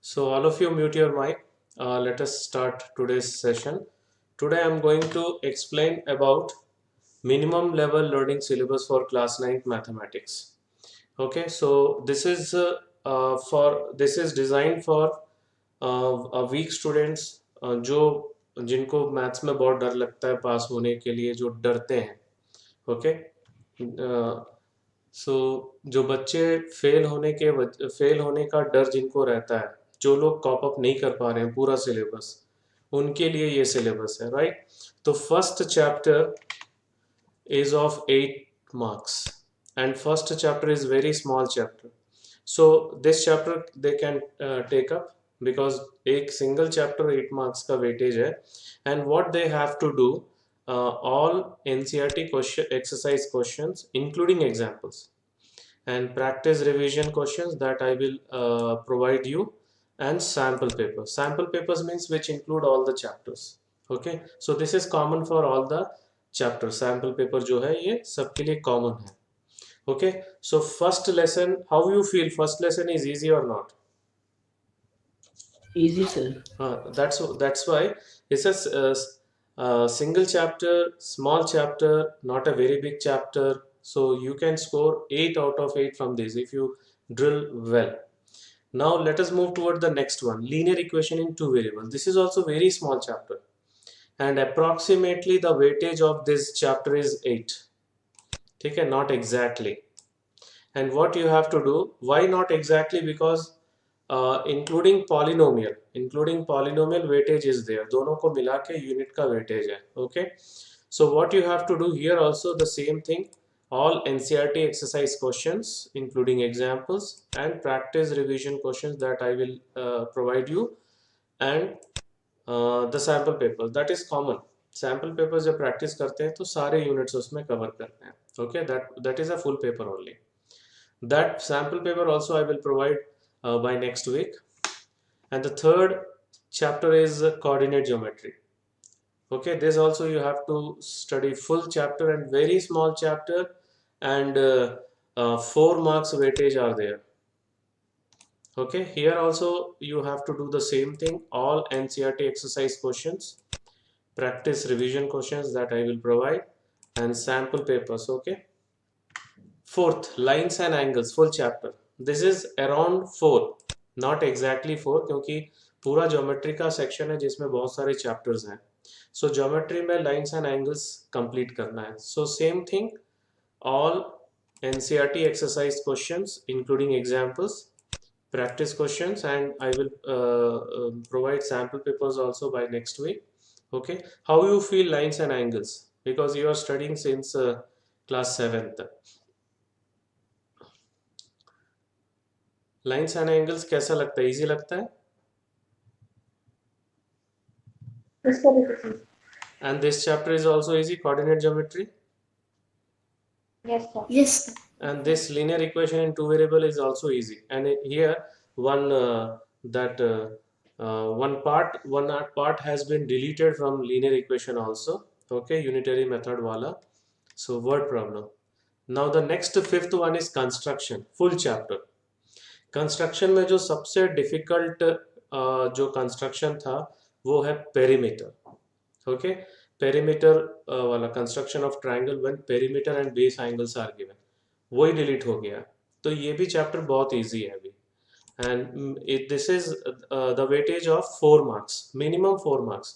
So all of you mute your mic. Let us start today's session. Today I am going to explain about minimum level learning syllabus for class 9th mathematics. Okay, so this is designed for a weak students, जो जिनको maths में बहुत डर लगता है पास होने के लिए, जो डरते हैं. ओके, सो जो बच्चे फेल होने का डर जिनको रहता है, जो लोग कॉप अप नहीं कर पा रहे हैं पूरा सिलेबस, उनके लिए ये सिलेबस है, राइट. तो first chapter is of 8 marks, and first chapter is very small chapter, so this chapter they can take up because एक single chapter 8 marks का weightage है. And what they have to do, all NCERT question exercise questions including examples and practice revision questions that I will provide you, and sample papers means which include all the chapters. Okay, so this is common for all the chapter. Sample paper जो है ये सबके लिए common है. Okay, so first lesson, how you feel? First lesson is easy or not? Easy, sir. That's why it's a single chapter, small chapter, not a very big chapter. So you can score 8 out of 8 from this if you drill well. Now let us move toward the next one, linear equation in two variables. This is also very small chapter, and approximately the weightage of this chapter is 8. Okay, not exactly. And what you have to do, why not exactly? Because including polynomial weightage is there. दोनों को मिला के unit का weightage है. Okay, so what you have to do here also the same thing. All NCERT exercise questions including examples and practice revision questions that I will provide you, and the sample paper, that is common. Sample paper जब practice करते हैं तो सारे units उसमें cover करते हैं. Okay, that is a full paper only. That sample paper also I will provide by next week. And the third chapter is coordinate geometry. Okay, this also you have to study full chapter and very small chapter, and 4 marks weightage are there. Okay, here also you have to do the same thing, all NCERT exercise questions, practice revision questions that I will provide, and sample papers. Okay, fourth, lines and angles, full chapter. This is around 4, not exactly 4, क्योंकि पूरा geometry का section है जिसमें बहुत सारे chapters हैं. सो geometry में lines and angles complete करना है. So same thing, all NCERT exercise questions including examples, practice questions, and I will provide sample papers also by next week. Okay, how you feel lines and angles, because you are studying since class 7th. Lines and angles कैसा लगता है? Easy लगता है? Yes, sir. And this chapter is also easy, coordinate geometry. Yes, sir. Yes, sir. And this linear equation in two variable is also easy. And here one part has been deleted from linear equation also. Okay, unitary method wala. So word problem. Now the next fifth one is construction, full chapter. Construction में जो सबसे difficult जो construction था वो है perimeter. Okay, perimeter वाला construction of triangle when perimeter and base angles are given, वही delete हो गया. तो ये भी चैप्टर बहुत इजी है अभी. And this is the weightage of 4 marks, minimum 4 marks.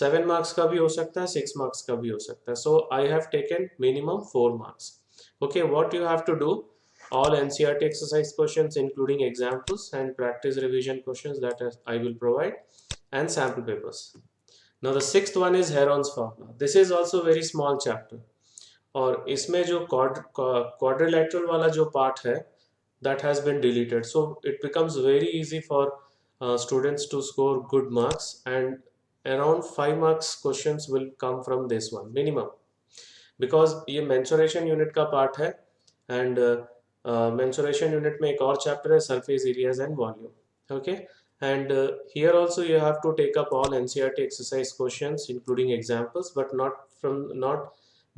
7 marks का भी हो सकता है, 6 मार्क्स का भी हो सकता है. So I have taken minimum 4 marks. Okay, what you have to do, all NCERT exercise questions including examples and practice revision questions that I will provide, and sample papers. Now the sixth one is Heron's formula. This is also very small chapter, और इसमें जो quadrilateral वाला जो part है that has been deleted, so it becomes very easy for students to score good marks, and around 5 marks questions will come from this one minimum, because ये mensuration unit का part है. And mensuration unit में एक और chapter है, surface areas and volume. Okay, and here also you have to take up all NCERT exercise questions including examples, but not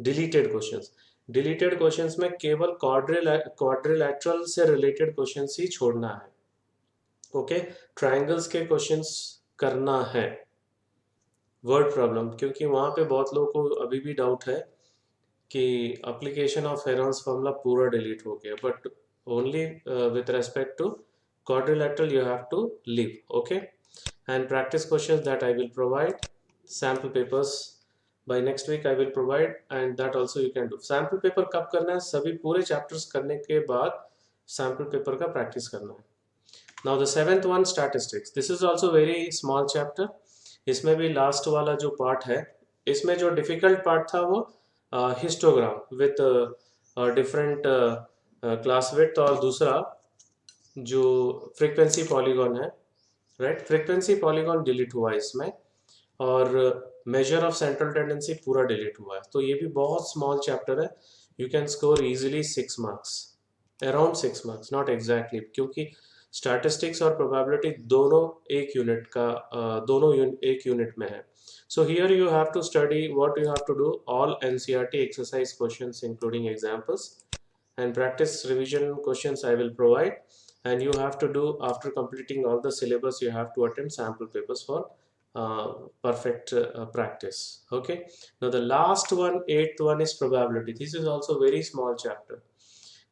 deleted questions. Deleted questions में केवल quadrilateral से related questions ही छोड़ना है. Okay, triangles के questions करना है, word problem, क्योंकि वहां पे बहुत लोगों को अभी भी डाउट है कि एप्लीकेशन ऑफ हेरोन्स फॉर्मूला पूरा डिलीट हो गया, but only with respect to quadrilateral you have to leave. Okay, and practice questions that I will provide, sample papers by next week I will provide, and that also you can do. sample paper कब करना है? सभी पूरे chapters करने के बाद sample paper का practice करना है. Now the seventh one, statistics. This is also very small chapter. इसमें भी last वाला जो part है, इसमें जो difficult part था वो histogram with different class width, और दूसरा जो frequency polygon है, राइट, फ्रीक्वेंसी पॉलीगॉन डिलीट हुआ है इसमें, और मेजर ऑफ सेंट्रल टेंडेंसी पूरा डिलीट हुआ है, तो ये भी बहुत स्मॉल चैप्टर है. You can score easily 6 marks, around 6 marks, not exactly, क्योंकि स्टैटिस्टिक्स और प्रोबेबिलिटी दोनों एक यूनिट का एक यूनिट में है. So here you have to study what you have to do, all NCERT exercise questions including examples, and practice revision questions I will provide, and you have to do, after completing all the syllabus, you have to attempt sample papers for perfect practice. Okay, now the last one, eighth one, is probability. This is also very small chapter,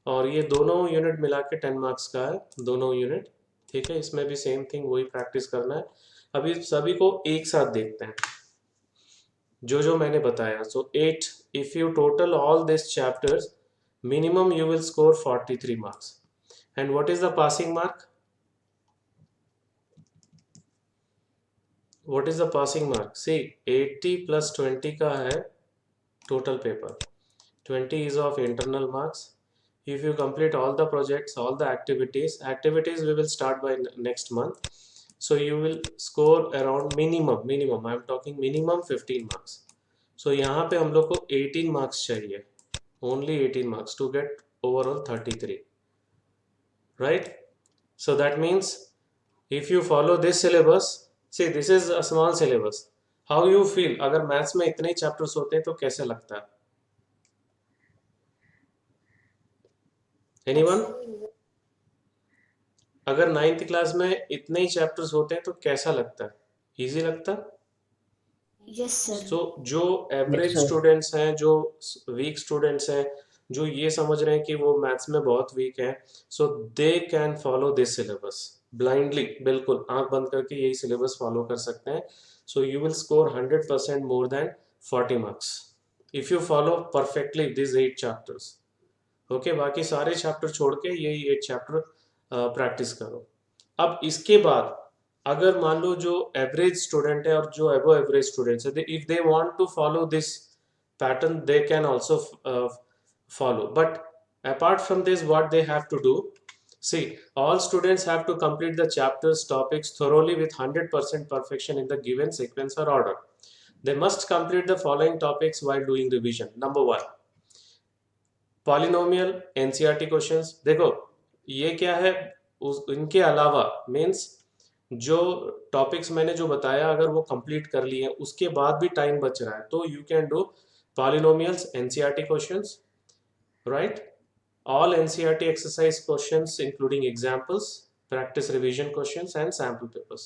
और ये दोनों unit मिला के 10 marks का है, दोनों unit. ठीक है, इसमें भी सेम थिंग, वही प्रैक्टिस करना है. अभी सभी को एक साथ देखते हैं जो जो मैंने बताया. सो 8, if you total all this chapters, minimum you will score 43 marks. And what is the passing mark? What is the passing mark? See, 80 plus 20 का है total paper. 20 is of internal marks. If you complete all the projects, all the activities we will start by next month. So you will score around minimum I am talking minimum 15 marks. So यहाँ पे हम लोग को 18 marks चाहिए, only 18 marks to get overall 33, right? So that means if you follow this syllabus, see this is a small syllabus, how you feel अगर maths में इतने chapters होते हैं तो कैसे लगता है? एनीवन? अगर 9th क्लास में इतने ही चैप्टर्स होते हैं तो कैसा लगता है? इजी लगता है? Yes sir. सो जो एवरेज स्टूडेंट्स हैं, जो वीक स्टूडेंट्स हैं, जो ये समझ रहे हैं कि वो मैथ्स में बहुत वीक हैं, so they can follow this syllabus blindly, बिल्कुल आंख बंद करके यही सिलेबस फॉलो कर सकते हैं. So you will score 100% more than 40 marks if you follow perfectly this 8 chapters. Okay, बाकी सारे चैप्टर छोड़ के यही 8 चैप्टर प्रैक्टिस करो. अब इसके बाद अगर मान लो जो एवरेज स्टूडेंट है और जो अबव एवरेज स्टूडेंट्स है, if they want to follow this pattern they can also follow, but apart from this what they have to do, see, all students have to complete the chapters topics thoroughly with 100% perfection in the given sequence or order. They must complete the following topics while doing revision. Number 1, polynomial NCERT questions. देखो ये क्या है, इनके अलावा means जो topics मैंने जो बताया अगर वो कंप्लीट कर लिए उसके बाद भी टाइम बच रहा है तो you can do polynomials NCERT questions, right? All NCERT exercise questions including examples, practice revision questions and sample papers,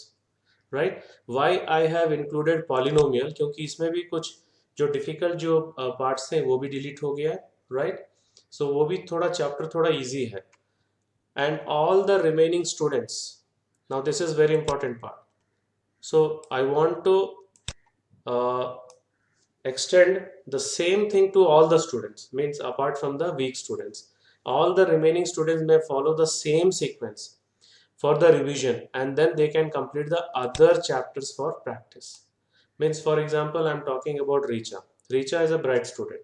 right? Why I have included polynomial, क्योंकि इसमें भी कुछ जो difficult जो parts थे वो भी delete हो गया है, right? So वो भी थोड़ा chapter थोड़ा easy है. And all the remaining students, now this is very important part. So I want to extend the same thing to all the students, means apart from the weak students, all the remaining students may follow the same sequence for the revision and then they can complete the other chapters for practice. Means for example I'm talking about Richa is a bright student,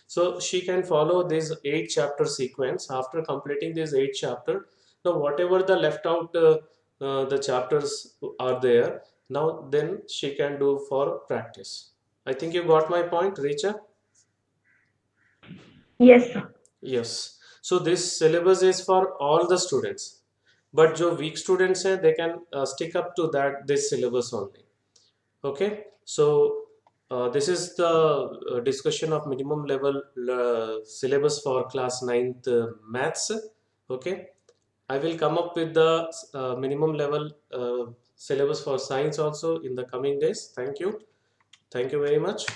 so she can follow this 8 chapter sequence. After completing this 8 chapter, now whatever the left out the chapters are there, now then she can do for practice. I think you got my point, Richa? Yes, sir. Yes. So this syllabus is for all the students, but जो weak students हैं they can stick up to this syllabus only. Okay. So this is the discussion of minimum level syllabus for class 9th maths. Okay. I will come up with the minimum level syllabus for science also in the coming days. Thank you. Thank you very much.